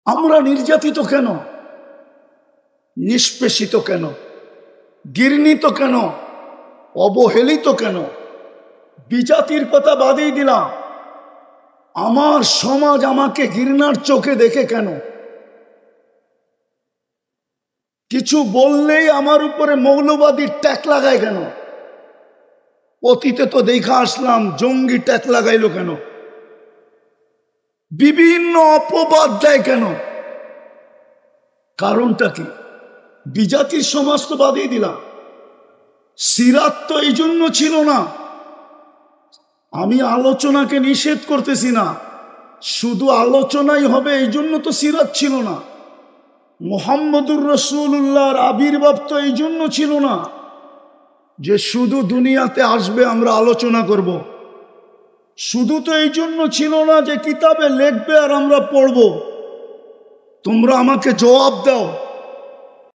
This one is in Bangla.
আমরা নির্যাতিত কেন, নিষ্পেষিত কেন, ঘৃণিত কেন, অবহেলিত কেন? বিজাতির কথা বাদেই দিলাম, আমার সমাজ আমাকে ঘৃণার চোখে দেখে কেন? কিছু বললেই আমার উপরে মৌলবাদীর ট্যাগ লাগায় কেন? অতীতে তো দেখা আসলাম জঙ্গি ট্যাগ লাগাইলো কেন? বিভিন্ন অপবাদ দেয় কেন? কারণটা কি? বিজাতির সমাজ তো বাদেই দিলাম, সিরাত তো এই জন্য ছিল না। আমি আলোচনাকে নিষেধ করতেছি না, শুধু আলোচনাই হবে এই জন্য তো সিরাত ছিল না। মুহাম্মদুর রাসূলুল্লাহর আবির্ভাব তো এই জন্য ছিল না যে শুধু দুনিয়াতে আসবে আমরা আলোচনা করব। শুধু তো এই জন্য ছিল না যে কিতাবে লিখবে আর আমরা পড়ব। তোমরা আমাকে জবাব দাও,